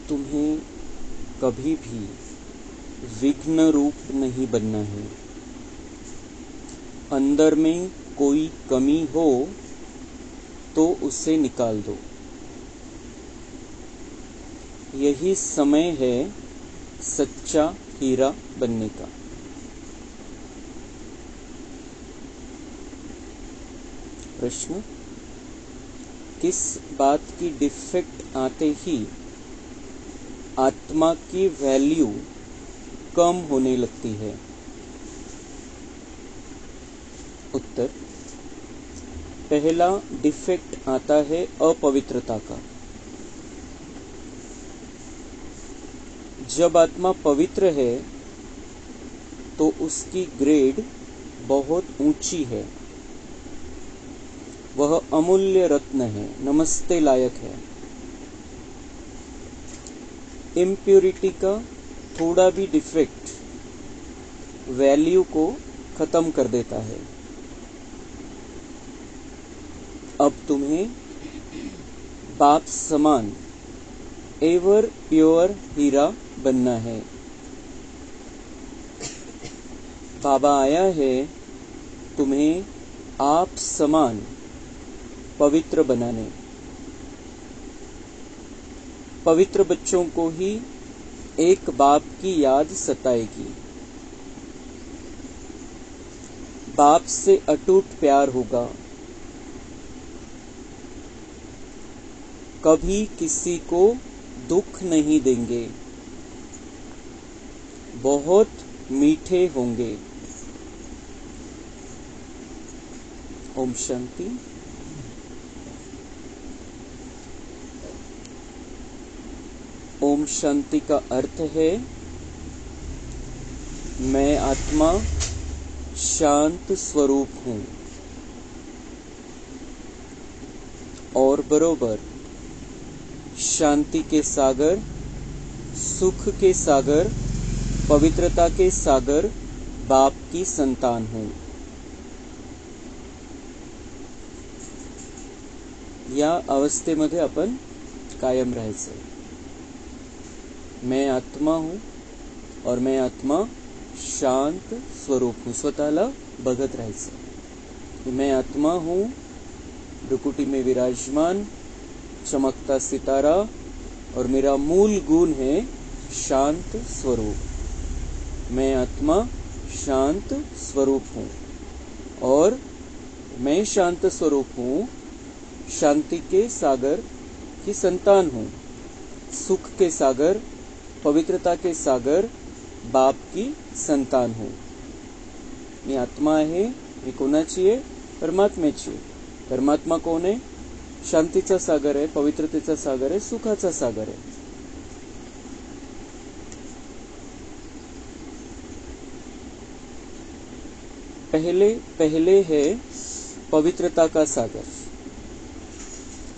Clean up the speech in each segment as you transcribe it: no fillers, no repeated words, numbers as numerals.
तुम्हें कभी भी विघ्न रूप नहीं बनना है। अंदर में कोई कमी हो तो उसे निकाल दो। यही समय है सच्चा हीरा बनने का। प्रश्न, किस बात की डिफेक्ट आते ही आत्मा की वैल्यू कम होने लगती है? उत्तर, पहला डिफेक्ट आता है अपवित्रता का। जब आत्मा पवित्र है तो उसकी ग्रेड बहुत ऊंची है। वह अमूल्य रत्न है, नमस्ते लायक है। इम्प्योरिटी का थोड़ा भी डिफेक्ट वैल्यू को खत्म कर देता है। अब तुम्हें बाप समान एवर प्योर हीरा बनना है। बाबा आया है तुम्हें आप समान पवित्र बनाने। पवित्र बच्चों को ही एक बाप की याद सताएगी। बाप से अटूट प्यार होगा। कभी किसी को दुख नहीं देंगे। बहुत मीठे होंगे। ओम शांति। ओम शांति का अर्थ है मैं आत्मा शांत स्वरूप हूं और बरोबर शांति के सागर, सुख के सागर, पवित्रता के सागर बाप की संतान हूं। या अवस्थेमध्ये आपण कायम राहायचं। मैं आत्मा हूं और मैं आत्मा शांत स्वरूप हूं। स्वतःला बघत राहायचं। मैं आत्मा हूं, भ्रुकुटी में विराजमान चमकता सितारा, और मेरा मूल गुण है शांत स्वरूप। मैं आत्मा शांत स्वरूप हूं और मैं शांत स्वरूप हूं, शांति के सागर की संतान हूं। सुख के सागर, पवित्रता के सागर बाप की संतान हूं। मी आत्मा आहे, मी कोणाची आहे? परमात्म्याची आहे। परमात्मा कोण आहे? शांतीचा सागर आहे, पवित्रतेचा सागर आहे, सुखाचा सागर आहे। पहले है पवित्रता का सागर।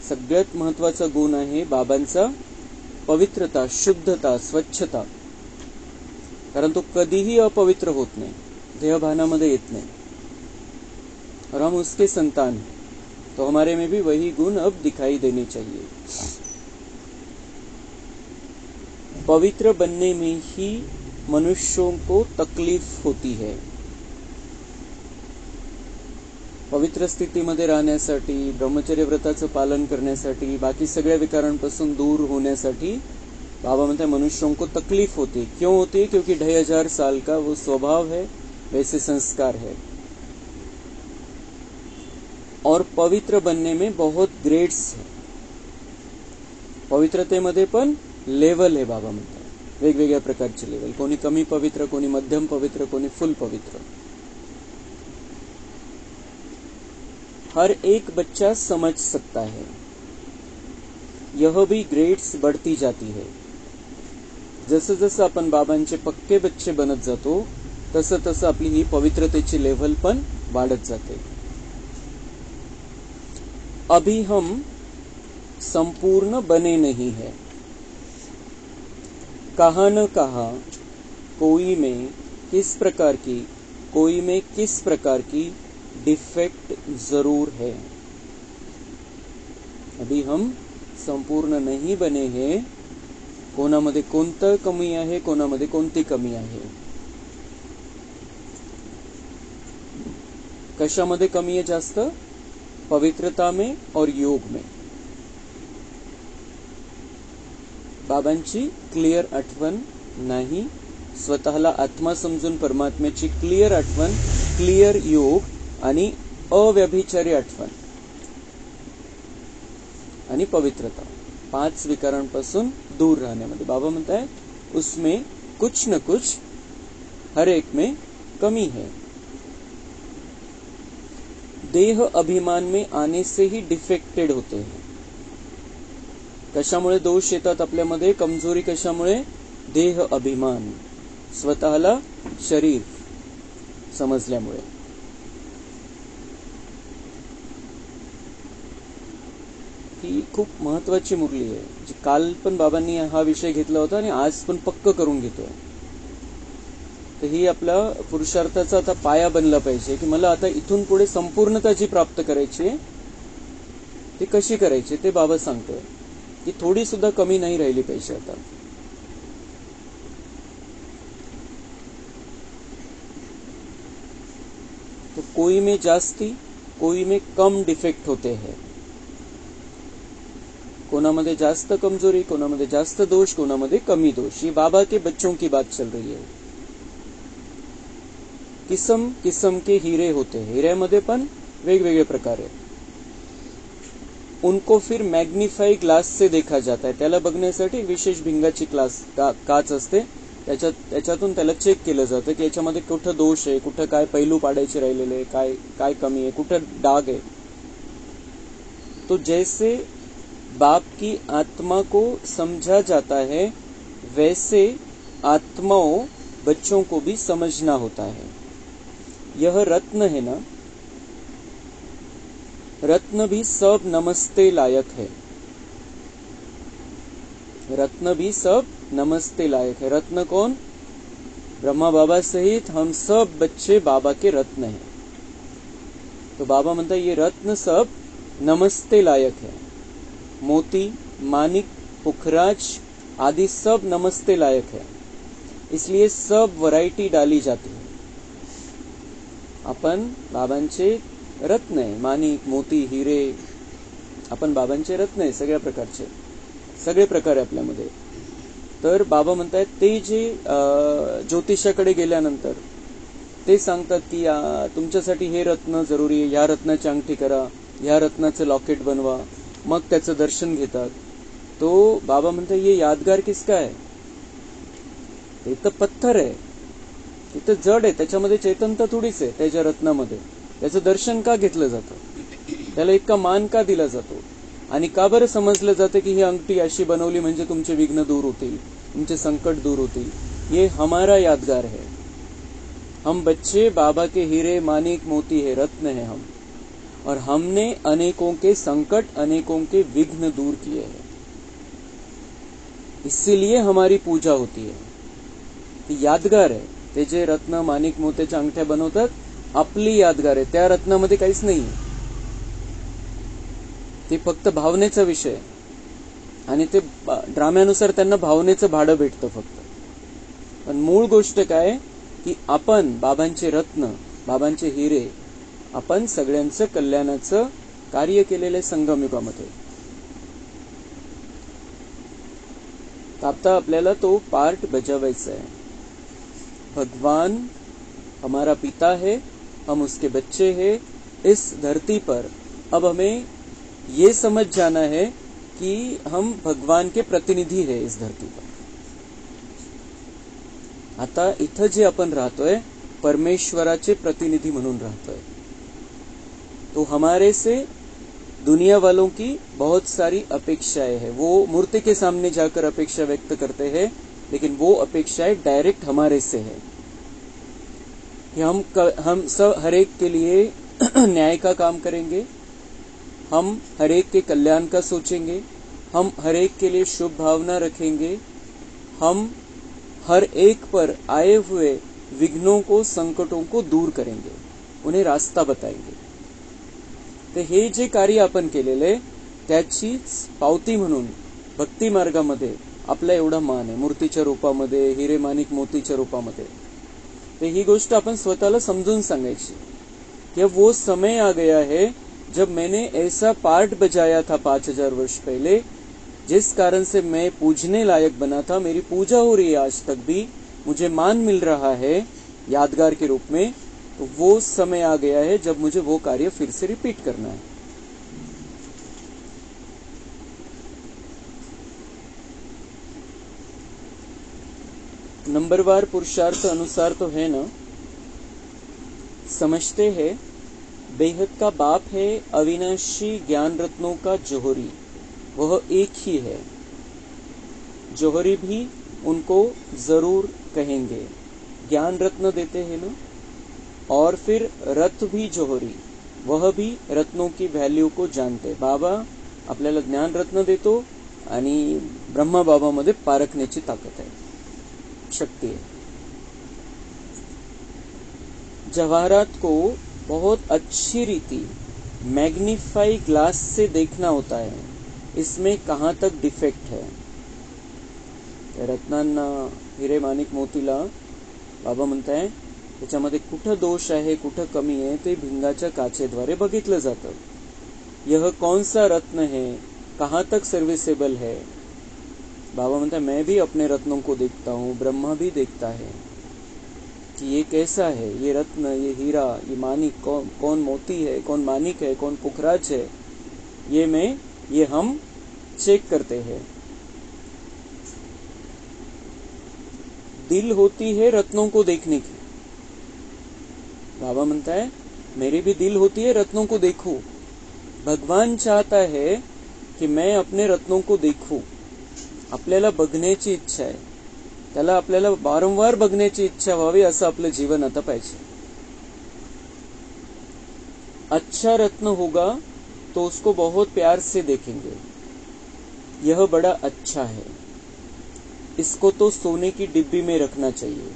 सगळ्यात महत्वाचा गुण आहे बाबांचा पवित्रता, शुद्धता, स्वच्छता। कारण तो कधीही अपवित्र होत नाही, देहभानामध्ये येत नाही। और हम उसके संतान हैं, तो हमारे में भी वही गुण अब दिखाई देने चाहिए। पवित्र बनने में ही मनुष्यों को तकलीफ होती है। पवित्र स्थितीमध्ये राहण्यासाठी, ब्रह्मचर्य व्रताचं पालन करण्यासाठी, बाकी सगळ्या विकारांपासून दूर होण्यासाठी बाबा म्हणते मनुष्यों को तकलीफ होती है। क्यों होती है? क्योंकि 2500 साल का वो स्वभाव है, वैसे संस्कार है। और पवित्र बनने में बहुत ग्रेड्स है। पवित्रतेमध्ये पण लेवल आहे बाबा म्हणतात, वेगवेगळ्या प्रकारचे लेवल। कोणी कमी पवित्र, कोणी मध्यम पवित्र, कोणी फुल पवित्र। हर एक बच्चा समझ सकता है। यह भी ग्रेड्स बढ़ती जाती है। जसं जसं आपण बाबांचे पक्के बच्चे बनत जातो तसं तसं आपली ही पवित्रतेची लेवल पण वाढत जाते। अभी हम संपूर्ण बने नहीं है। कहां न कहां कोई में किस प्रकार की डिफेक्ट जरूर है। अभी हम संपूर्ण नहीं बने हैं, कोणामध्ये कोणतं कमी आहे, कोणामध्ये कोणती कमी आहे. कशामध्ये कमी आहे जास्त? पवित्रता में और योग में. बाबांची क्लिअर आठवण नाही, स्वतःला आत्मा समजून परमात्म्याची क्लिअर आठवण, क्लिअर योग आणि अव्यभिचारी आठवण आणि पवित्रता, 5 विकारांपासून दूर राहण्यामध्ये बाबा म्हणतायत उसमें कुछ न कुछ हर एक में कमी है. देह अभिमान में आने से ही डिफेक्टेड होते हैं. कशामुळे दोष येतात आपल्यामध्ये? कमजोरी कशामुळे? देह अभिमान, स्वतःला शरीर समजल्यामुळे. ही खूप महत्वाची मुरली आहे, जी काल पण बाबांनी हा विषय घेतला होता आणि आज पण पक्क करून घेतोय. तर ही आपला पुरुषार्थाचा आता पाया बनला पाहिजे की मला आता इथून पुढे संपूर्णता जी प्राप्त करायची ती कशी करायची ते बाबा सांगतोय की थोडी सुद्धा कमी नाही राहिली पाहिजे. आता तो कोई में जास्ती कोई में कम डिफेक्ट होते हैं. कोणामध्ये जास्त कमजोरी, कोणामध्ये जास्त दोष, कोणामध्ये कमी दोष. ये बाबा के बच्चों की बात चल रही है. किस्म किस्म के हीरे होते हैं. हिऱ्यामध्ये पण वेगवेगळे प्रकार आहेत. उनको फिर मैग्निफाई ग्लास से देखा जाता है. त्याला बघण्यासाठी विशेष भिंगाची काच असते, त्याच्यातून त्याला चेक केलं जातं की याच्यामध्ये कुठं दोष आहे, कुठं काय पैलू पाडायचे राहिलेले, काय काय कमी आहे, कुठं डाग आहे. तो जैसे बाप की आत्मा को समझा जाता है वैसे आत्माओं बच्चों को भी समझना होता है. यह रत्न है ना, रत्न भी सब नमस्ते लायक है. रत्न भी सब नमस्ते लायक है. रत्न कौन? ब्रह्मा बाबा सहित हम सब बच्चे बाबा के रत्न हैं. तो बाबा म्हणता ये रत्न सब नमस्ते लायक है. मोती, मानिक, पुखराज आदि सब नमस्ते लायक है. इसलिए सब वैरायटी डाली जाती है. आपण बाबांचे रत्न आहे. मानिक, मोती, हिरे, आपण बाबांचे रत्न आहे. सगळ्या प्रकारचे, सगळे प्रकार आहे आपल्यामध्ये. तर बाबा म्हणतात ते जे ज्योतिषाकडे गेल्यानंतर ते सांगतात की तुमच्यासाठी हे रत्न जरुरी आहे, या रत्नाची अंगठी करा, या रत्नाचं लॉकेट बनवा, मग त्याचं दर्शन घेतात. तो बाबा म्हणतात ये यादगार किसका आहे? ते तर पत्थर आहे, तिथं जड आहे, त्याच्यामध्ये चैतन्य थोडीच आहे. त्याच्या रत्नामध्ये त्याचं दर्शन का घेतलं जातं? त्याला इतका मान का दिला जातो? आणि का बरं समजलं जातं की ही अंगठी अशी बनवली म्हणजे तुमचे विघ्न दूर होतील, तुमचे संकट दूर होतील? ये हमारा यादगार है. हम बच्चे बाबा के हीरे, मानिक, मोती है, रत्न है हम. और हमने अनेकों के संकट, अनेकों के विघ्न दूर किए हैं. इसीलिए हमारी पूजा होती है. ती यादगार आहे. ते जे रत्न, मानिक, मोत्याच्या अंगठ्या बनवतात आपली यादगार आहे. त्या रत्नामध्ये काहीच नाही. ते फक्त भावनेचा विषय आणि ते ड्राम्यानुसार त्यांना भावनेचं भाडं भेटतं फक्त. पण मूळ गोष्ट काय की आपण बाबांचे रत्न, बाबांचे हिरे, आपण सगळ्यांचं कल्याणाचं कार्य केलेले संगमयुगामध्ये. आता आपल्याला तो पार्ट बजावायचा आहे. भगवान हमारा पिता है, हम उसके बच्चे हैं. इस धरती पर अब हमें ये समझ जाना है कि हम भगवान के प्रतिनिधि है इस धरती पर. आता इथं जे आपण राहतोय परमेश्वराचे प्रतिनिधी म्हणून राहतोय. तो हमारे से दुनिया वालों की बहुत सारी अपेक्षाएं हैं. वो मूर्ति के सामने जाकर अपेक्षा व्यक्त करते हैं, लेकिन वो अपेक्षाएं डायरेक्ट हमारे से है कि हम सब हर एक के लिए न्याय का काम करेंगे, हम हर एक के कल्याण का सोचेंगे, हम हर एक के लिए शुभ भावना रखेंगे, हम हर एक पर आए हुए विघ्नों को, संकटों को दूर करेंगे, उन्हें रास्ता बताएंगे. तर हे जे कार्य आपण केलेले त्याचीच पावती म्हणून भक्ती मार्गामध्ये आपला एवढा मान आहे, मूर्तीच्या रूपामध्ये, हिरे माणिक मोतीच्या रूपामध्ये. तर ही गोष्ट आपण स्वतःला समजून सांगायची कि वो समय आ गया है जब मैंने ऐसा पार्ट बजाया था 5000 वर्ष पहले, जिस कारण से मैं पूजने लायक बना था. मेरी पूजा हो रही है आज तक भी, मुझे मान मिल रहा है यादगार के रूप में. तो वो समय आ गया है जब मुझे वो कार्य फिर से रिपीट करना है. नंबरवार पुरुषार्थ अनुसार तो है ना. समझते हैं बेहद का बाप है अविनाशी ज्ञान रत्नों का जोहरी, वह एक ही है. जोहरी भी उनको जरूर कहेंगे. ज्ञान रत्न देते हैं ना. और फिर रथ भी जोहरी, वह भी रत्नों की व्हॅल्यू को जानते. बाबा आपल्याला ज्ञान रत्न देतो आणि ब्रह्मा बाबामध्ये पारखण्याची ताकद आहे, शक्ति है. जवाहरात को बहुत अच्छी रीति मैग्नीफाई ग्लास से देखना होता है. इसमें कहाँ तक डिफेक्ट है. रत्नांना, हिरे माणिक मोतीला बाबा म्हणताय त्याच्यामध्ये कुठं दोष आहे, कुठं कमी आहे, ते भिंगाच्या काचेद्वारे बघितलं जातं. यह कौन सा रत्न है, कहाँ तक सर्विसेबल है. बाबा म्हणता मैं भी अपने रत्नों को देखता हूँ, ब्रह्मा भी देखता है कि ये कैसा है, ये रत्न, ये हीरा, ये मानिक, कौन मोती है, कौन मानिक है, कौन पुखराज है, ये हम चेक करते हैं. दिल होती है रत्नों को देखने की. बाबा म्हणता है मेरी भी दिल होती है रत्नों को देखूं. भगवान चाहता है कि मैं अपने रत्नों को देखूं. आपल्याला बघण्याची इच्छा आहे, त्याला आपल्याला वारंवार बघण्याची इच्छा व्हावी, असं आपलं जीवन आता पाहिजे. अच्छा रत्न होगा तो उसको बहुत प्यार से देखेंगे. यह बड़ा अच्छा है, इसको तो सोने की डिब्बी में रखना चाहिए.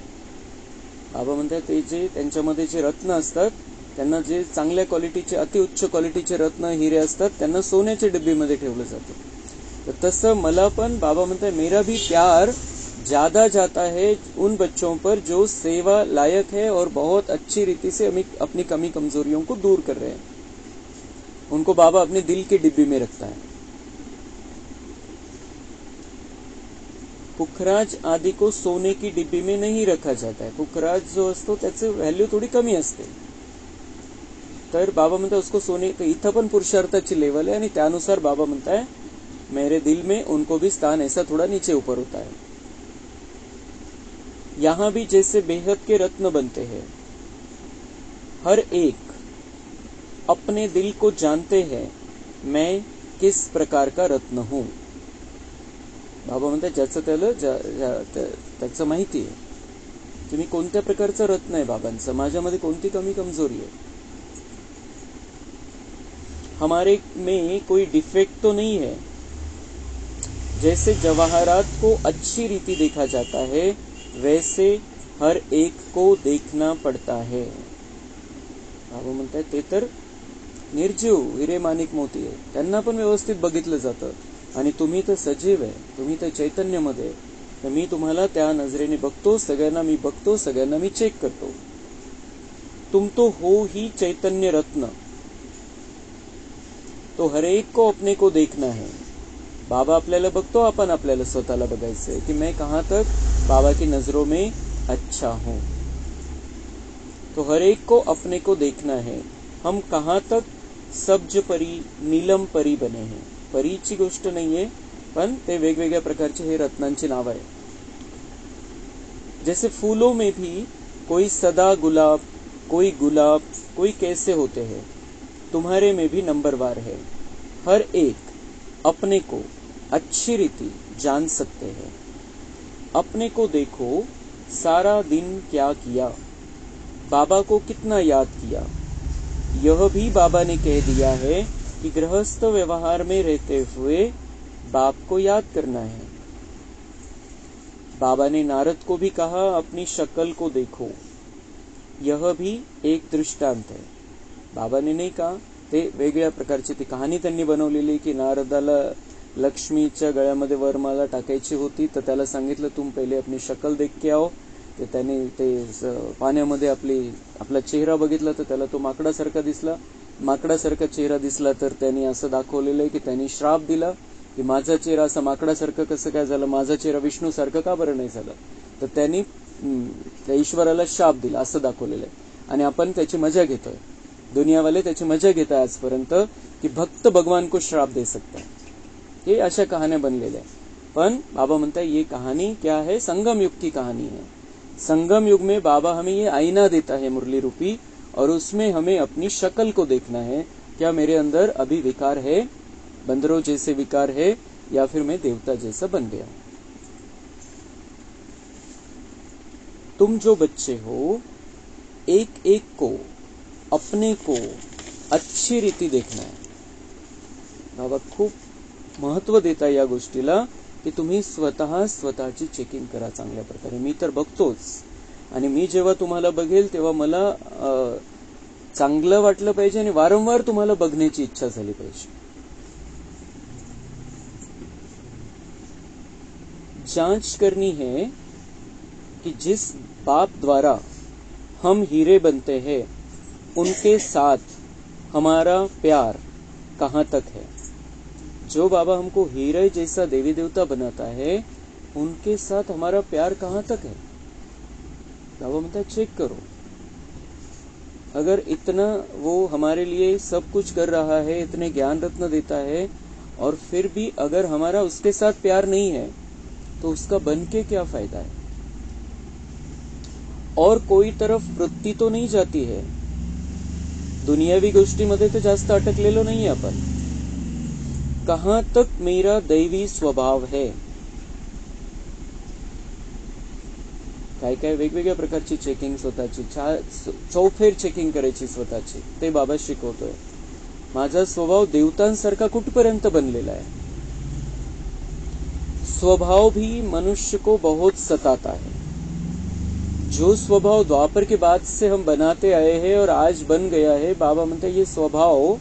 बाबा म्हणतात ते जे त्यांच्यामध्ये जे रत्न असतात, त्यांना जे चांगल्या क्वालिटीचे, अतिउच्च क्वालिटीचे रत्न, हिरे असतात, त्यांना सोन्याच्या डिब्बीमध्ये ठेवलं जातं. तर तसं मला पण बाबा म्हणतात मेरा भी प्यार ज्यादा जाता है उन बच्चों पर जो सेवा लायक है और बहुत अच्छी रीति से अपनी कमी कमजोरियों को दूर कर रहे हैं. उनको बाबा अपने दिल की डिब्बी में रखता है. पुखराज आदि को सोने की डिब्बी में नहीं रखा जाता है. पुखराज जो असतो त्याची व्हॅल्यू थोडी कमी असते. तर बाबा म्हणतात उसको सोने, तर इथं पण पुरुषार्थाची लेवल आहे आणि त्यानुसार बाबा म्हणताय मेरे दिल में उनको भी स्थान ऐसा थोड़ा नीचे ऊपर होता है. यहाँ भी जैसे बेहद के रत्न बनते हैं, हर एक अपने दिल को जानते हैं मैं किस प्रकार का रत्न हूं. बाबा म्हणतात ज्याचं त्याचं माहिती आहे की मी कोणत्या प्रकारचं रत्न आहे बाबांचं, माझ्यामध्ये कोणती कमी कमजोरी आहे. हमारे में कोई डिफेक्ट तो नहीं है. जैसे जवाहरात को अच्छी रीति देखा जाता है, वैसे हर एक को देखना पड़ता है. बाबा म्हणतात ते तर निर्जीव हिरे माणिक मोती आहे, त्यांना पण व्यवस्थित बघितलं जातं. आणि तुम्ही तर सजीव आहे, तुम्ही तर चैतन्यमध्ये, तर मी तुम्हाला त्या नजरेने बघतो, सगळ्यांना मी बघतो, सगळ्यांना मी चेक करतो. तुम तो हो ही चैतन्य रत्न, तो हर एक को अपने को देखना है. बाबा आपल्याला बघतो, आपण आपल्याला स्वतःला बघायचंय की मैं कहाँ तक बाबा की नजरों में अच्छा हूं. तो हर एक को अपने को देखना है. हम कहाँ तक सब्ज परी, नीलम परी बने हैं. परीची गोष्ट नाहीये, पण ते वेगवेगळ्या प्रकारचे हे रत्नांची नाव आहे. जैसे फूलों में भी कोई सदा गुलाब, कोई कैसे होते हैं, तुम्हारे में भी नंबरवार है. हर एक अपने को अच्छी रीति जान सकते हैं. अपने को देखो, सारा दिन क्या किया, बाबा को कितना याद किया. यह भी बाबा ने कह दिया है कि गृहस्थ व्यवहार में रहते हुए बाप को याद करना है. बाबा ने नारद को भी कहा अपनी शक्ल को देखो. यह भी एक दृष्टांत है. बाबाने नाही का ते वेगळ्या प्रकारची ती कहाणी त्यांनी बनवलेली की नारदाला लक्ष्मीच्या गळ्यामध्ये वरमाला टाकायची होती, तर त्याला सांगितलं तुम पहिले अपनी शक्ल देख के आओ. ते त्याने पाण्यामध्ये आपला चेहरा बघितला तर त्याला तो माकडासारखा दिसला. माकडासारखा चेहरा दिसला तर त्यांनी असं दाखवलेलं आहे की त्यांनी श्राप दिला की माझा चेहरा असा माकडासारखं कसं काय झालं, माझा चेहरा विष्णूसारखं का बरं नाही झालं. तर त्यांनी त्या ईश्वराला शाप दिला असं दाखवलेलं आहे. आणि आपण त्याची मजा घेतोय, दुनियावाले त्याची मजा घेत आहे आजपर्यंत की भक्त भगवान को श्राप दे सकता है. ये अशा कहाण्या बनलेल्या आहे. पण बाबा म्हणता ये कहानी क्या है, संगम युग की कहानी है. संगम युग में बाबा हमें ये आईना देता है मुरली रूपी, और उसमें हमें अपनी शक्ल को देखना है. क्या मेरे अंदर अभी विकार है, बंदरों जैसे विकार है, या फिर मैं देवता जैसा बन गया. तुम जो बच्चे हो, एक एक को, अपने को अच्छी रीती देखना है. बाबा खूप महत्व देता या गोष्टीला की तुम्ही स्वतःची चेकिंग करा चांगल्या प्रकारे. मी तर बघतोच, आणि मी जेव्हा तुम्हाला बघेल तेव्हा मला चांगलं वाटलं पाहिजे आणि वारंवार तुम्हाला बघण्याची इच्छा झाली पाहिजे. जांच करनी है कि जिस बाप द्वारा हम हीरे बनते हैं उनके साथ हमारा प्यार कहाँ तक है. जो बाबा हमको हीरे जैसा देवी देवता बनाता है उनके साथ हमारा प्यार कहाँ तक है. बाबा म्हणता चेक करो. अगर इतना वो हमारे लिए सब कुछ कर रहा है, इतने ज्ञान रत्न देता है, और फिर भी अगर हमारा उसके साथ प्यार नहीं है तो उसका बन के क्या फायदा है. और कोई तरफ वृत्ती तो नहीं जाती है. दुनियावी गोष्टीमध्ये तर जास्त अटकलेलो नाहीये आपण. कहां तक मेरा दैवी स्वभाव है. काय काय वेगवेगळ्या प्रकारची चेकिंग स्वतःची, चौफेर चेकिंग करायची स्वतःची, ते बाबा शिकवतोय. माझा स्वभाव देवतांसारखा कुठपर्यंत बनलेला आहे. स्वभाव भी मनुष्य को बहुत सताता है. जो स्वभाव द्वापर के बाद से हम बनाते आए हैं और आज बन गया है, बाबा म्हणतात ये स्वभाव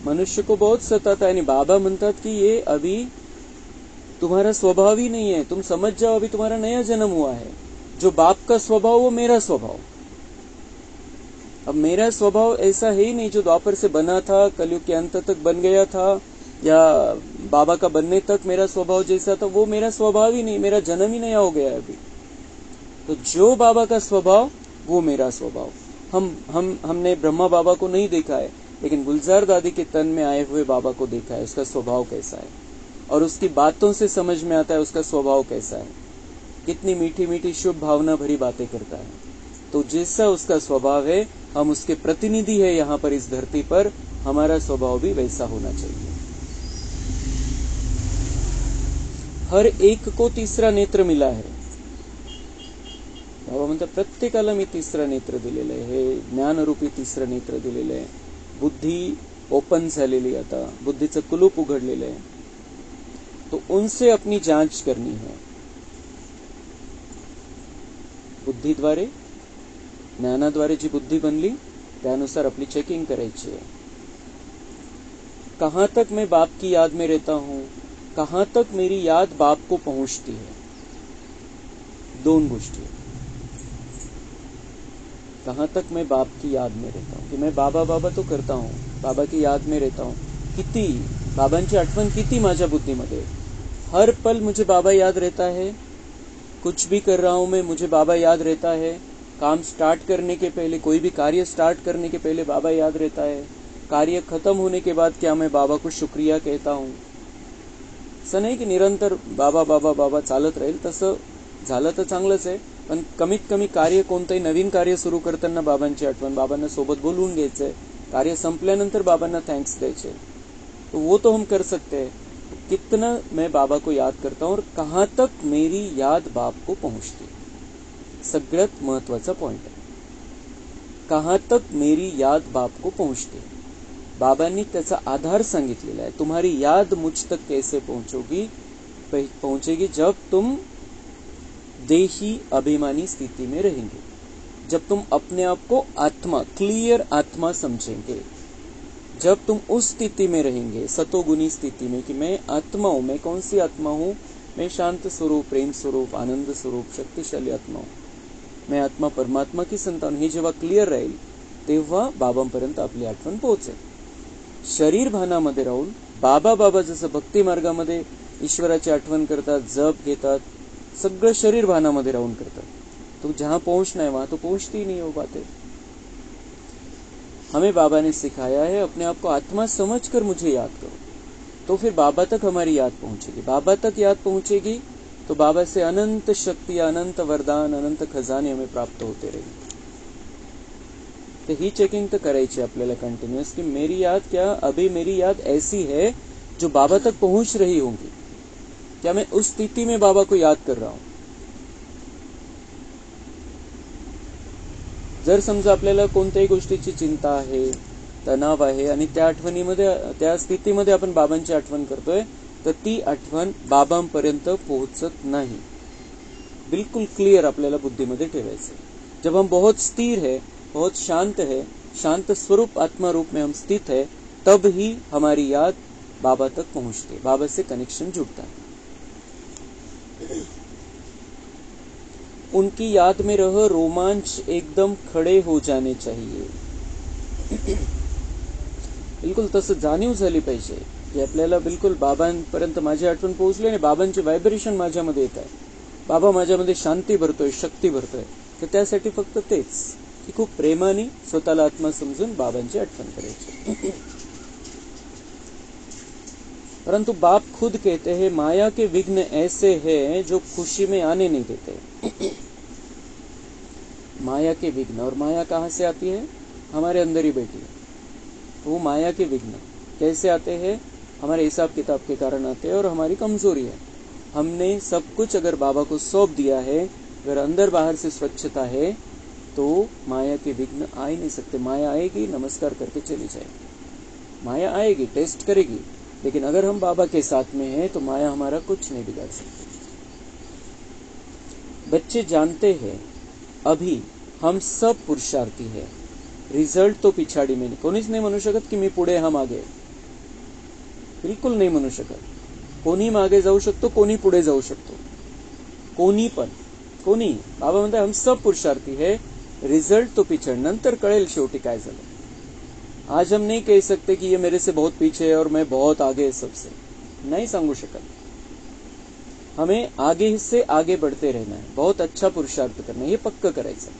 मनुष्य को बहुत सताता है. आणि बाबा म्हणतात की ये अभी तुम्हारा स्वभाव ही नहीं है, तुम समझ जाओ अभी तुम्हारा नया जन्म हुआ है. जो बाप का स्वभाव वो मेरा स्वभाव. अब मेरा स्वभाव ऐसा है ही नहीं जो द्वापर से बना था, कलयुग के अंत तक बन गया था, या बाबा का बनने तक मेरा स्वभाव जैसा था, वो मेरा स्वभाव ही नहीं, मेरा जन्म ही नया हो गया है अभी. तो जो बाबा का स्वभाव वो मेरा स्वभाव. हमने ब्रह्मा बाबा को नहीं देखा है, लेकिन गुलजार दादी के तन में आए हुए बाबा को देखा है, उसका स्वभाव कैसा है, और उसकी बातों से समझ में आता है उसका स्वभाव कैसा है. कितनी मीठी मीठी शुभ भावना भरी बातें करता है. तो जैसा उसका स्वभाव है, हम उसके प्रतिनिधि है यहाँ पर इस धरती पर, हमारा स्वभाव भी वैसा होना चाहिए. हर एक को तीसरा नेत्र मिला है. बाबा म्हणतात प्रत्येकाला मी तिसरा नेत्र दिलेलं आहे, ज्ञानरूपी तिसरं नेत्र दिलेलं आहे. बुद्धी ओपन झालेली, आता बुद्धीचं कुलूप उघडलेलं आहे. तो उनसे अपनी जांच करनी है. बुद्धीद्वारे, ज्ञानाद्वारे जी बुद्धी बनली त्यानुसार आपली चेकिंग करायची आहे. कहां तक मैं बाप की याद में रहता हूं, कहां तक मेरी याद बाप को पहुंचती है. दोन गोष्टी. कहां तक मैं बाप की याद में रहता हूं, कि मैं बाबा बाबा तो करता हूं, बाबा की याद में रहता हूं. किती बाबांची आठवण किती माझ्या बुद्धीमध्ये. हर पल मुझे बाबा याद रहता है. कुछ भी कर रहा हूं मैं, मुझे बाबा याद रहता है. काम स्टार्ट करने के पहले, कोई भी कार्य स्टार्ट करने के पहले बाबा याद रहता है. कार्य खत्म होने के बाद क्या मैं बाबा को शुक्रिया कहता हूं. असं नाही की निरंतर बाबा बाबा बाबा चालत राहील, तसं झालं तर चांगलंच आहे. पण कमीत कमी कार्य, कोणतंही नवीन कार्य सुरू करताना बाबांची आठवण, बाबांना सोबत बोलवून घ्यायचंय. कार्य संपल्यानंतर बाबांना थँक्स द्यायचे. तो वो तो हम कर सकते हैं. कितना मैं बाबा को याद करता हूं और कहां तक मेरी याद बाप को पहुंचती. सगळ्यात महत्वाचा पॉइंट आहे, कहां तक मेरी याद बाप को पहुंचती. बाबांनी त्याचा आधार सांगितलेला आहे. तुम्हारी याद मुझ तक कैसे पहुंचेगी जब तुम देही अभिमानी स्थिति में रहेंगे, जब तुम अपने आप को आत्मा, क्लियर आत्मा समझेंगे, जब तुम उस स्थिति में रहेंगे, सतोगुनी स्थिति में, कि मैं आत्मा हूं, मैं कौन सी आत्मा हूं, मैं शांत स्वरूप, प्रेम स्वरूप, आनंद स्वरूप, शक्तिशाली आत्मा हूं, मैं आत्मा परमात्मा की संतान, हे जेव्हा क्लिअर राहील तेव्हा बाबांपर्यंत आपली आठवण पोहोचेल. शरीर भानामध्ये राहून बाबा जसं भक्ती मार्गामध्ये ईश्वराची आठवण करतात, जप घेतात, सगळं शरीर भानामध्ये राहून करतात. तो जहां पहुंचना है वहां तो पहुंचती ही नहीं हो बातें. हमें बाबा ने सिखाया है अपने आप को आत्मा समझकर मुझे याद करो, तो फिर बाबा तक हमारी याद पहुंचेगी. बाबा तक याद पहुंचेगी तो बाबा से अनंत शक्ति, अनंत वरदान, अनंत खजाने हमें प्राप्त होते रहेंगे. तो ही चेकिंग तो करायची आपल्याला कंटिन्यूअस, कि मेरी याद क्या अभी मेरी याद ऐसी है जो बाबा तक पहुंच रही होंगी, क्या मैं उस स्थिति में बाबा को याद कर रहा हूं. जर समजा आपल्याला कोणत्याही गोष्टीची चिंता आहे, तणाव आहे आणि त्या आठवणीमध्ये, त्या स्थितीमध्ये आपण बाबांची आठवण करतोय, तर ती आठवण बाबांपर्यंत पोहोचत नाही. बिल्कुल क्लियर आपल्याला बुद्धीमध्ये ठेवायचं. जब हम बहुत स्थिर है, बहुत शांत है, शांत स्वरूप आत्मा रूप में हम स्थित है, तब ही हमारी याद बाबा तक पहुंचती है, बाबा से कनेक्शन जुड़ता है. उनकी याद में रह रोमांच एकदम खड़े हो जाने चाहिए. बिलकुल तसं जाणीव झाली पाहिजे की आपल्याला बिलकुल बाबांपर्यंत माझी आठवण पोहोचली आणि बाबांचे व्हायब्रेशन माझ्यामध्ये येत आहे, बाबा माझ्यामध्ये शांती भरतोय, शक्ती भरतोय. तर त्यासाठी फक्त तेच की खूप प्रेमाने स्वतःला आत्मा समजून बाबांची आठवण करायची. परंतु बाप खुद कहते हैं माया के विघ्न ऐसे हैं जो खुशी में आने नहीं देते. माया के विघ्न, और माया कहां से आती है, हमारे अंदर ही बैठी है. वो माया के विघ्न कैसे आते हैं, हमारे हिसाब किताब के कारण आते हैं और हमारी कमजोरी है. हमने सब कुछ अगर बाबा को सौंप दिया है, अगर अंदर बाहर से स्वच्छता है, तो माया के विघ्न आ ही नहीं सकते. माया आएगी, नमस्कार करके चली जाएगी. माया आएगी, टेस्ट करेगी, लेकिन अगर हम बाबा के साथ में हैं तो माया हमारा कुछ नहीं बिगाड़ सकती. बच्चे जानते हैं अभी हम सब पुरुषार्थी है, रिझल्ट तो पिछाडी में. कोणीच नाही म्हणू शकत की मी पुढे हा मागे, बिलकुल नाही म्हणू शकत. कोणी मागे जाऊ शकतो, कोणी पुढे जाऊ शकतो, कोणी पण, कोणी. बाबा म्हणतात हम सब पुरुषार्थी है, रिझल्ट तो पिछाडी, नंतर कळेल शेवटी काय झालं. आज हम नहीं कह सकते कि ये मेरे से बहुत पीछे है और मैं बहुत आगे है सबसे, नहीं सांगू शकत. हमें आगे से आगे बढ़ते रहना है, बहुत अच्छा पुरुषार्थ करना है, हे पक्क करायचं.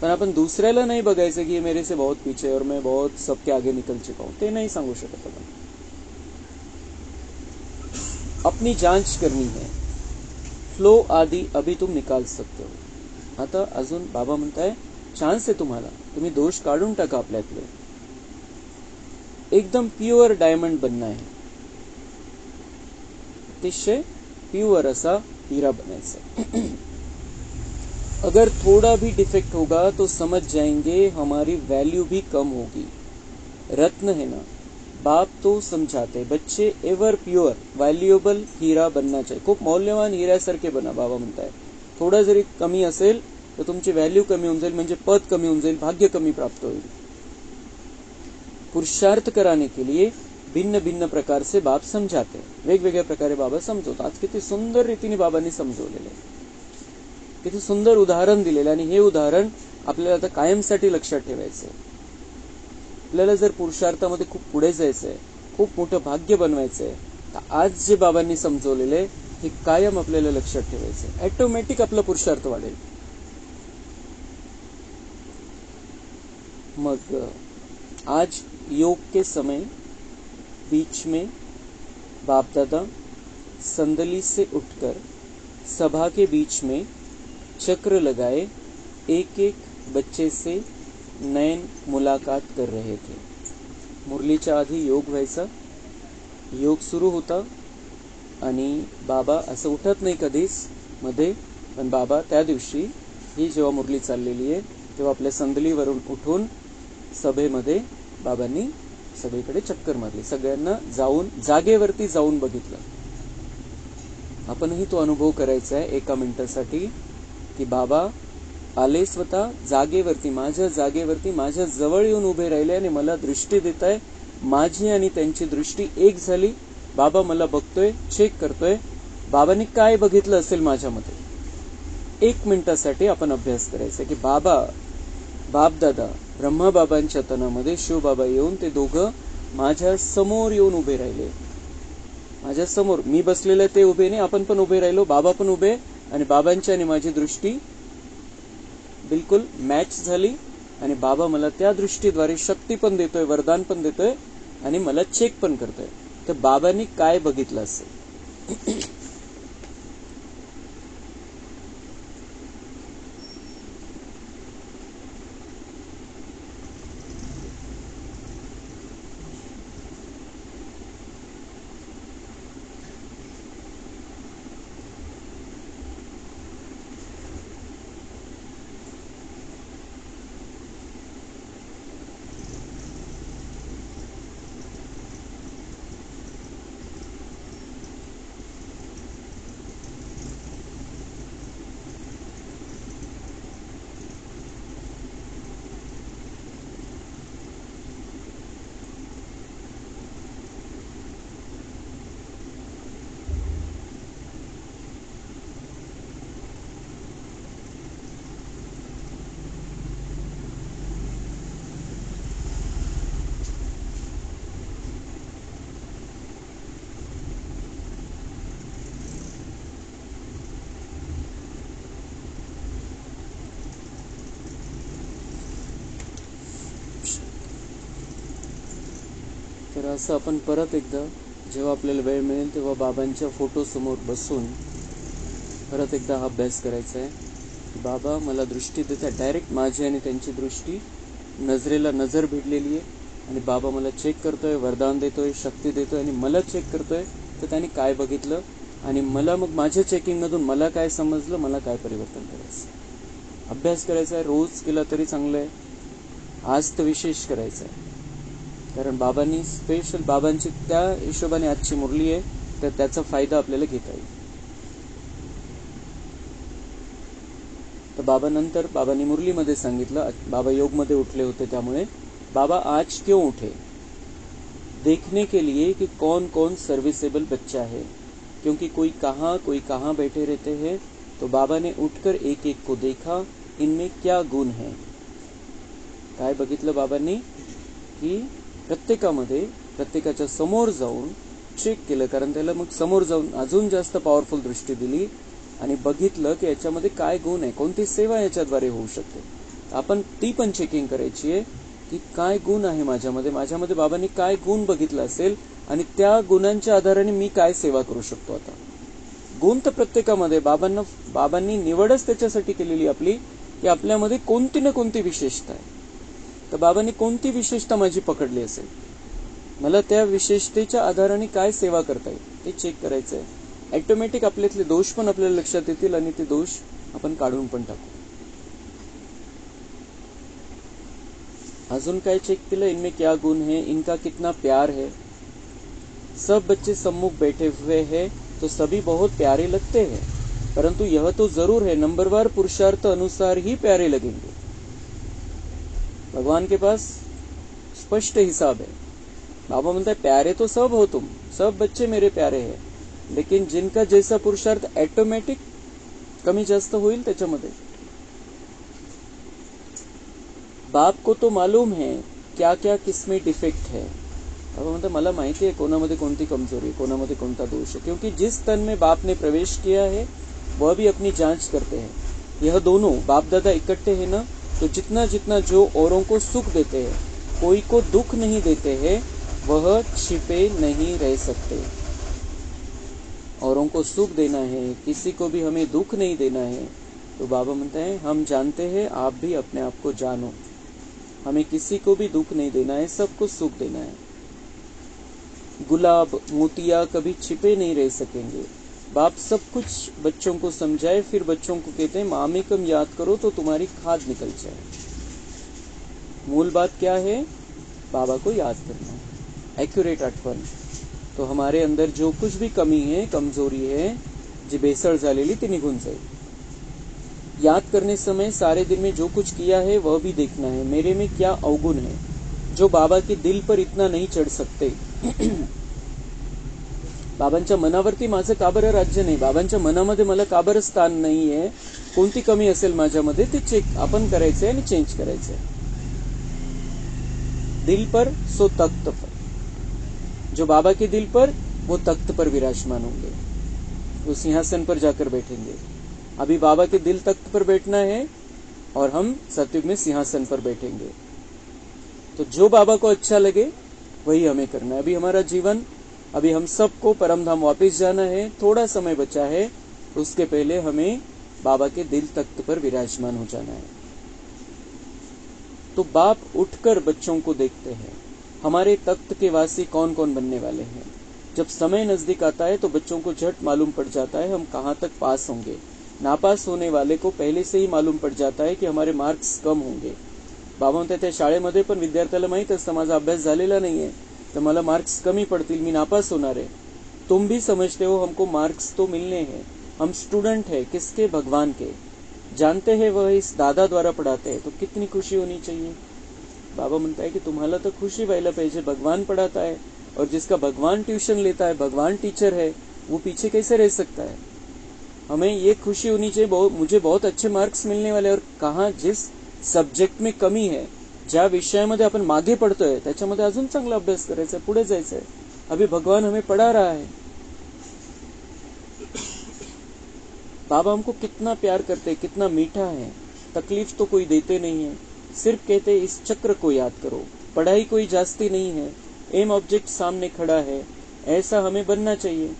पण आपण दुसऱ्याला नाही बघायचं की ये मेरे से बहुत पीछे है और मैं बहुत सबके आगे निकल चुका हूं, ते नहीं सांगू शकत आपण. अपनी जांच करनी है, फ्लो आदि अभी तुम निकाल सकते हो. आता अजून बाबा म्हणताय चान्स आहे तुम्हाला, तुम्ही दोष काढून टाका आपल्यातले. एकदम प्युअर डायमंड बनना है, अतिशय प्युअर असा हीरा बनायचा. अगर थोड़ा भी डिफेक्ट होगा तो समझ जाएंगे हमारी वैल्यू भी कम होगी. रत्न है ना, बाप तो समझाते, बच्चे एवर प्युअर व्हॅल्युएबल हीरा बनना चाहिए. खूप मौल्यवान हिऱ्यासारखे बना. बाबा म्हणताय थोडा जरी कमी असेल तर तुमची व्हॅल्यू कमी होऊन जाईल, म्हणजे पद कमी होऊन जाईल, भाग्य कमी प्राप्त होईल. पुरुषार्थ कराने के लिए भिन्न भिन्न प्रकार से बाप समझाते, वेगवेगळ्या प्रकारे बाबा समजवतात. आज किती सुंदर रीतीने बाबांनी समजवलेले, किती सुंदर उदाहरण दिलेले. आणि हे उदाहरण आपल्याला आता कायमसाठी लक्षात ठेवायचं. आपल्याला जर पुरुषार्थामध्ये खूप पुढे जायचंय, खूप मोठं भाग्य बनवायचंय, तर आज जे बाबांनी समजवलेले हे कायम आपल्याला लक्षात ठेवायचं. ऑटोमॅटिक आपला पुरुषार्थ वाढेल. मग आज योग के समय बीच में बाप दादा संदली से उठकर सभा के बीच में चक्र लगाए एक एक बच्चे से नयन मुलाकात कर रहे थे. मुरलीच्या आधी योग व्हायचा, योग सुरू होता आणि बाबा असं उठत नाही कधीच मध्ये, पण बाबा त्या दिवशी ही जेव्हा मुरली चाललेली आहे तेव्हा आपल्या संदलीवरून उठून सभेमध्ये बाबांनी सगळीकडे चक्कर मारली, सगळ्यांना जाऊन जागेवरती जाऊन बघितलं. आपणही तो अनुभव करायचा आहे एका मिनिटासाठी की बाबा आले स्वतः जागेवरती, माझ्या जागेवरती माझ्या जवळ येऊन उभे राहिले आणि मला दृष्टी देत आहे, माझी आणि त्यांची दृष्टी एक झाली. बाबा मला बघतोय, चेक करतोय, बाबांनी काय बघितलं असेल माझ्यामध्ये. 1 मिनिटासाठी आपण अभ्यास करायचा की बापदादा ब्रह्माबाबांच्या तनामध्ये शिवबाबा येऊन ते दोघं माझ्या समोर येऊन उभे राहिले. माझ्या समोर मी बसलेलं ते उभे नाही, आपण पण उभे राहिलो, बाबा पण उभे, आणि बाबांची आणि माझी दृष्टी बिलकुल मॅच झाली. आणि बाबा मला त्या दृष्टीद्वारे शक्ती पण देतोय, वरदान पण देतोय आणि मला चेक पण करतोय. तर बाबांनी काय बघितलं असेल. तर असं आपण परत एकदा जेव्हा आपल्याला वेळ मिळेल तेव्हा बाबांच्या फोटो समोर बसून परत एकदा हा अभ्यास करायचा आहे. बाबा मला दृष्टी देतात, डायरेक्ट माझी आणि त्यांची दृष्टी नजरेला नजर भिडलेली आहे. आणि बाबा मला चेक करतोय, वरदान देतोय, शक्ती देतोय आणि मला चेक करतोय तर त्यांनी काय बघितलं आणि मला मग माझ्या चेकिंगमधून मला काय समजलं, मला काय परिवर्तन करायचं. अभ्यास करायचा आहे, रोज केला तरी चांगलं आहे, आज तर विशेष करायचं आहे. कारण बाबांनी स्पेशल बाबांची त्या हिशोबाने आजची मुरली आहे, तर त्याचा फायदा आपल्याला घेता येईल. तर बाबांनी मुरलीमध्ये सांगितलं, बाबा योगमध्ये उठले होते, त्यामुळे बाबा आज क्यों उठे, देखने के लिए कि कौन कौन सर्विसेबल बच्चा है, क्योंकि कोई कहाँ बैठे रहते हैं. तो बाबा ने उठकर एक एक को देखा, इनमें क्या गुण है. काय बघितलं बाबांनी की प्रत्येकाच्या समोर जाऊन चेक केलं, कारण त्याला मग समोर जाऊन अजून जास्त पॉवरफुल दृष्टी दिली आणि बघितलं की याच्यामध्ये काय गुण आहे, कोणती सेवा याच्याद्वारे होऊ शकते. आपण ती पण चेकिंग करायची आहे की काय गुण आहे माझ्यामध्ये बाबांनी काय गुण बघितला असेल आणि त्या गुणांच्या आधाराने मी काय सेवा करू शकतो. आता गुण तर प्रत्येकामध्ये बाबांनी निवडच त्याच्यासाठी केलेली आपली की आपल्यामध्ये कोणती ना कोणती विशेषता आहे. तर बाबांनी कोणती विशेषता माझी पकडली असेल, मला त्या विशेषतेच्या आधाराने काय सेवा करता येईल ते चेक करायचं आहे. ऑटोमॅटिक आपल्यातले दोष पण आपल्याला लक्षात येतील आणि ते दोष आपण काढून पण टाकू. अजून काय चेक केलं, इनमें क्या गुण है, इनका कितना प्यार है. सब बच्चे सम्मुख बैठे हुए हैं तो सभी बहुत प्यारे लगते हैं, परंतु यह तो जरूर है नंबरवार पुरुषार्थ अनुसार ही प्यारे लगेंगे. भगवान के पास स्पष्ट हिसाब है. बाबा म्हणता है प्यारे तो सब हो तुम, सब बच्चे मेरे प्यारे हैं, लेकिन जिनका जैसा पुरुषार्थ ऑटोमॅटिक कमी जास्त होईल त्याच्यामध्ये. बाप को तो मालूम है क्या क्या किसमें डिफेक्ट है. बाबा म्हणता मला माहिती आहे कोणामध्ये कोणती कमजोरी, कोणामध्ये कोणता दोष है, क्योंकि जिस तन में बाप ने प्रवेश किया है वह भी अपनी जांच करते हैं. यह दोनों बाप दादा इकट्ठे हैं ना, तो जितना जितना जो औरों को सुख देते हैं, कोई को दुख नहीं देते हैं, वह छिपे नहीं रह सकते. औरों को सुख देना है, किसी को भी हमें दुख नहीं देना है. तो बाबा म्हणते हैं हम जानते हैं, आप भी अपने आप को जानो, हमें किसी को भी दुख नहीं देना है, सबको सुख देना है. गुलाब मोतिया कभी छिपे नहीं रह सकेंगे. बाप सब कुछ बच्चों को समझाए, फिर बच्चों को कहते हैं मामेकम याद करो तो तुम्हारी खाद निकल जाए. मूल बात क्या है, बाबा को याद करना, एक्यूरेट आठवण. तो हमारे अंदर जो कुछ भी कमी है, कमजोरी है, जी बेसळ झालेली ती निघून जाईल. याद करने समय सारे दिन में जो कुछ किया है वह भी देखना है, मेरे में क्या अवगुण है. जो बाबा के दिल पर इतना नाही चढ सकते. बाबांच्या मनावरती माझं का बरं राज्य नाही, बाबांच्या मनामध्ये मला का बरं स्थान नाहीये, कोणती कमी असेल माझ्यामध्ये ते चेक आपण करायचंय आणि चेंज करायचंय. दिल पर सो तख्त पर, जो बाबा के दिल पर वो तख्त पर विराजमान होंगे, वो सिंहासन पर जाकर बैठेंगे. अभी बाबा के दिल तख्त पर बैठना है और हम सतयुग में सिंहासन पर बैठेंगे. तो जो बाबा को अच्छा लगे वही हमें करना है. अभी हमारा जीवन, अभी हम सबको परम धाम वापस जाना है, थोड़ा समय बचा है, उसके पहले हमें बाबा के दिल तख्त पर विराजमान हो जाना है. तो बाप उठकर बच्चों को देखते हैं, हमारे तख्त के वासी कौन कौन बनने वाले हैं. जब समय नजदीक आता है तो बच्चों को झट मालूम पड़ जाता है हम कहां तक पास होंगे. नापास होने वाले को पहले से ही मालूम पड़ जाता है की हमारे मार्क्स कम होंगे. बाबा म्हणतात त्या शाळेमध्ये पण विद्यार्थ्याला माहित असतं माझा अभ्यास झालेला नाहीये, तर मला मार्क्स कमी पड़तील, मी नापास होणार है. तुम भी समझते हो हमको मार्क्स तो मिलने हैं, हम स्टूडेंट है किसके, भगवान के. जानते हैं वह इस दादा द्वारा पढ़ाते हैं, तो कितनी खुशी होनी चाहिए. बाबा म्हणता है कि तुम्हाला तो खुशी व्हायला पाहिजे, भगवान पढ़ाता है, और जिसका भगवान ट्यूशन लेता है, भगवान टीचर है, वो पीछे कैसे रह सकता है. हमें ये खुशी होनी चाहिए, मुझे बहुत अच्छे मार्क्स मिलने वाले. और कहाँ जिस सब्जेक्ट में कमी है, ज्या विषयामध्ये आपण मागे पडतोय त्याच्यामध्ये अजून चांगला अभ्यास करायचा है, पुढे जायचं है. अभी भगवान हमें पढ़ा रहा है. बाबा हमको कितना प्यार करते हैं, कितना मीठा है. तकलीफ तो कोई देते नहीं है, सिर्फ कहते इस चक्र को याद करो. पढ़ाई कोई जास्ती नहीं है, एम ऑब्जेक्ट सामने खड़ा है, ऐसा हमें बनना चाहिए.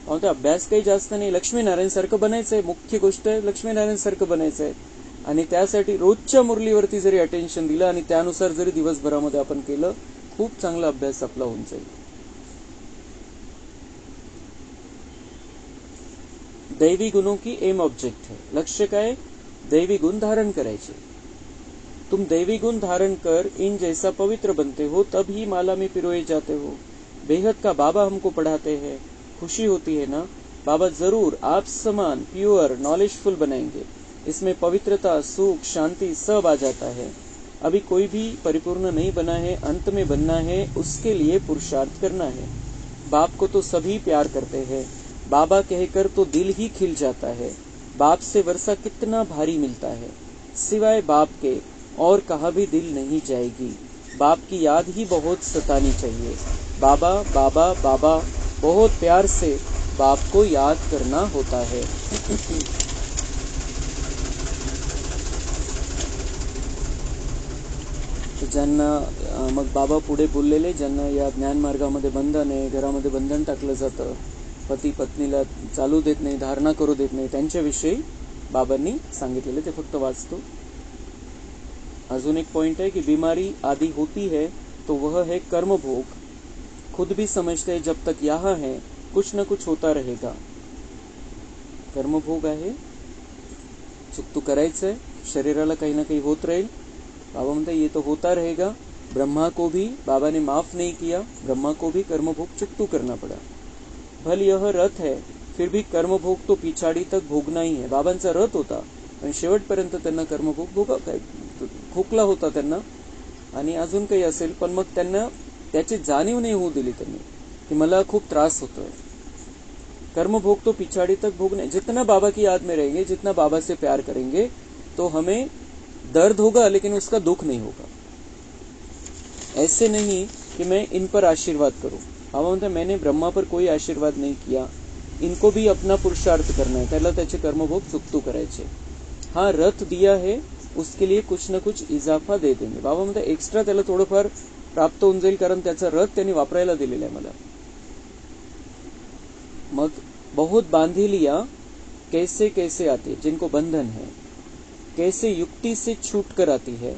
और अभ्यास काही जास्त नाही, लक्ष्मीनारायण सारखं बनायचंय. मुख्य गोष्ट आहे लक्ष्मीनारायण सारखं बनायचंय. आणि त्यासाठी रोजच्या मुरलीवरती जरी अटेन्शन दिलं आणि त्यानुसार जरी दिवसभरामध्ये आपण केलं, खूप चांगला अभ्यास आपला होऊन जाईल. दैवी गुणों की एम ऑब्जेक्ट है, लक्ष्य काय, दैवी गुण धारण करायचे. तुम दैवी गुण धारण कर इन जैसा पवित्र बनते हो, तब ही माला में पिरोए जाते हो. बेहद का बाबा हमको पढ़ाते हैं, खुशी होती है ना. बाबा जरूर आप समान प्योर नॉलेजफुल बनाएंगे. इसमें पवित्रता, सुख, शांति सब आ जाता है. अभी कोई भी परिपूर्ण नहीं बना है, अंत में बनना है, उसके लिए पुरुषार्थ करना है. बाप को तो सभी प्यार करते हैं, बाबा कहकर तो दिल ही खिल जाता है. बाप से वर्षा कितना भारी मिलता है, सिवाय बाप के और कहाँ भी दिल नहीं जाएगी. बाप की याद ही बहुत सतानी चाहिए. बाबा बाबा बाबा बहुत प्यार से बाप को याद करना होता है. ज्यांना मग बाबा पुढे बोललेले, ज्यांना या ज्ञान मार्गामध्ये बंधन आहे, घरामध्ये बंधन टाकलं जातं, पती पत्नीला चालू देत नाही, धारणा करू देत नाही, त्यांच्याविषयी बाबांनी सांगितलेले, ते फक्त वाचतो. अजून एक पॉइंट है कि बीमारी आदि होती है तो वह है कर्म भोग. खुद भी समझते हैं जब तक यहाँ है कुछ न कुछ होता रहेगा. कर्म भोग आहे, चूक तू करायचंय, शरीराला काही ना काही होत राहील. बाबा म्हणते ये तो होता रहेगा. ब्रह्मा को भी बाबा ने माफ नहीं किया, ब्रह्मा को भी कर्म भोग चुकतू करना पड़ा. भल यह रथ है, फिर भी कर्म भोग तो पिछाड़ी तक भोगना ही है. बाबांचा रथ होता पण शेवटपर्यंत त्यांना कर्मभोग भोगा काय खोकला होता त्यांना आणि अजून काही असेल, पण मग त्यांना त्याची जाणीव नाही होऊ दिली त्यांनी कि मला खूप त्रास होतोय. कर्म भोग तो पिछाड़ी तक भोगना. जितना बाबा की याद में रहेंगे, जितना बाबा से प्यार करेंगे, तो हमें दर्द होगा लेकिन उसका दुख नहीं होगा. ऐसे नहीं कि मैं इन पर आशीर्वाद करूं. बाबा म्हणते मैंने ब्रह्मा पर कोई आशीर्वाद नहीं किया, इनको भी अपना पुरुषार्थ करना है, त्याला त्याचे कर्मभोग चुकतू करायचे. हाँ रथ दिया है उसके लिए कुछ न कुछ इजाफा दे देंगे. बाबा म्हणते एक्स्ट्रा त्याला थोडंफार प्राप्त होऊन जाईल, कारण त्याचा रथ त्यांनी वापरायला दिलेला आहे मला. मग बहुत बांधी लिया कैसे कैसे आती, जिनको बंधन है, कैसे युक्ति से छूट कर आती है.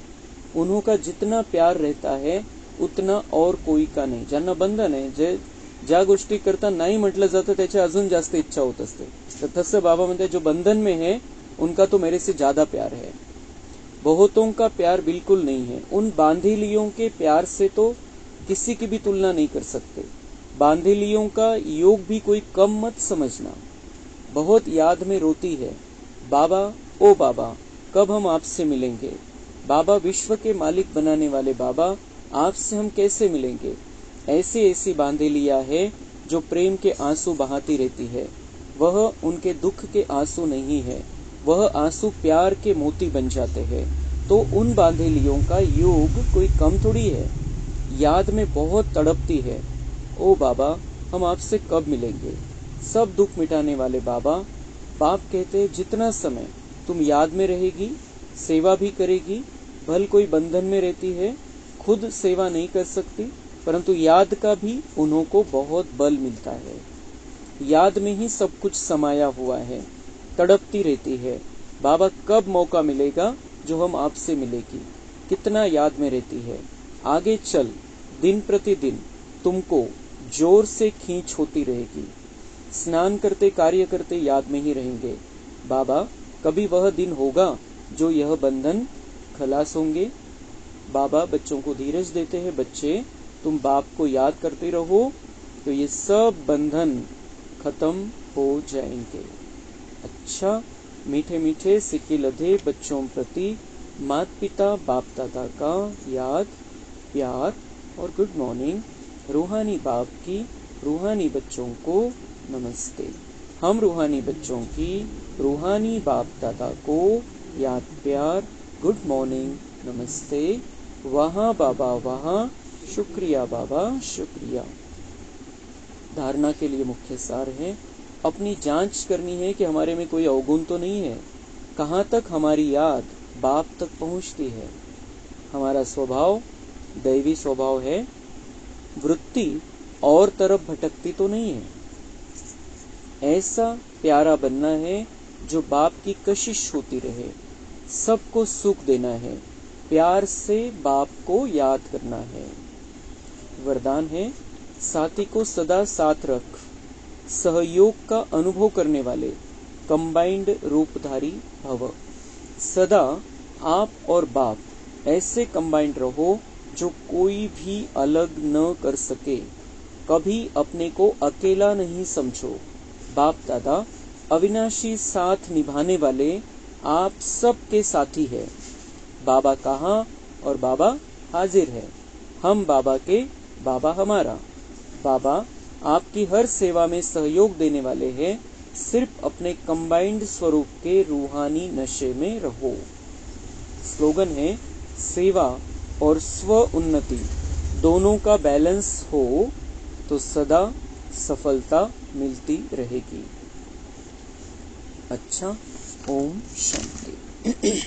उन्हों का जितना प्यार रहता है उतना और कोई का नहीं. ज्यांना बंधन आहे, जे ज्या गोष्टी करता नाही म्हटलं जातं त्याची अजून जास्त इच्छा होत असते. तर तसं बाबा म्हणते जो बंधन में है उनका तो मेरे से ज्यादा प्यार है. बहुतों का प्यार बिल्कुल नहीं है. उन बांधीलियों के प्यार से तो किसी की भी तुलना नहीं कर सकते. बांधीलियों का योग भी कोई कम मत समझना. बहुत याद में रोती है, बाबा ओ बाबा कब हम आपसे मिलेंगे. बाबा विश्व के मालिक बनाने वाले बाबा आपसे हम कैसे मिलेंगे? ऐसी बांधेलिया है जो प्रेम के आंसू बहाती रहती है। वह उनके दुख के आंसू नहीं है, वह आंसू प्यार के मोती बन जाते हैं। तो उन बांधेलियों का योग कोई कम थोड़ी है। याद में बहुत तड़पती है। ओ बाबा, हम आपसे कब मिलेंगे? सब दुख मिटाने वाले बाबा। बाप कहते, जितना समय तुम याद में रहेगी, सेवा भी करेगी। भल कोई बंधन में रहती है, खुद सेवा नहीं कर सकती, परंतु याद का भी उन्हों को बहुत बल मिलता है। याद में ही सब कुछ समाया हुआ है, तड़पती रहती है। बाबा, कब मौका मिलेगा जो हम आपसे मिलेगी? कितना याद में रहती है। आगे चल, दिन प्रतिदिन तुमको जोर से खींच होती रहेगी। स्नान करते, कार्य करते याद में ही रहेंगे। बाबा, कभी वह दिन होगा जो यह बंधन खलास होंगे? बाबा बच्चों को धीरज देते हैं, बच्चे तुम बाप को याद करते रहो तो ये सब बंधन खत्म हो जाएंगे। अच्छा, मीठे मीठे सिक्के लधे बच्चों प्रति माता पिता बाप दादा का याद, प्यार और गुड मॉर्निंग। रूहानी बाप की रूहानी बच्चों को नमस्ते। हम रूहानी बच्चों की रूहानी बाप दादा को याद, प्यार, गुड मॉर्निंग, नमस्ते। वहाँ बाबा वहाँ, शुक्रिया बाबा शुक्रिया। धारणा के लिए मुख्य सार है, अपनी जांच करनी है कि हमारे में कोई अवगुण तो नहीं है। कहाँ तक हमारी याद बाप तक पहुँचती है? हमारा स्वभाव दैवी स्वभाव है, वृत्ति और तरफ भटकती तो नहीं है। ऐसा प्यारा बनना है जो बाप की कशिश होती रहे। सबको सुख देना है, प्यार से बाप को याद करना है। वरदान है, साथी को सदा साथ रख। सहयोग का अनुभव करने वाले कंबाइंड रूपधारी भव। सदा आप और बाप ऐसे कंबाइंड रहो जो कोई भी अलग न कर सके। कभी अपने को अकेला नहीं समझो। बाप दादा अविनाशी साथ निभाने वाले आप सबके साथी है। बाबा कहाँ और बाबा हाजिर है। हम बाबा के, बाबा हमारा। बाबा आपकी हर सेवा में सहयोग देने वाले हैं। सिर्फ अपने कंबाइंड स्वरूप के रूहानी नशे में रहो। स्लोगन है, सेवा और स्व उन्नति दोनों का बैलेंस हो तो सदा सफलता मिलती रहेगी। अच्छा, ओम शांति।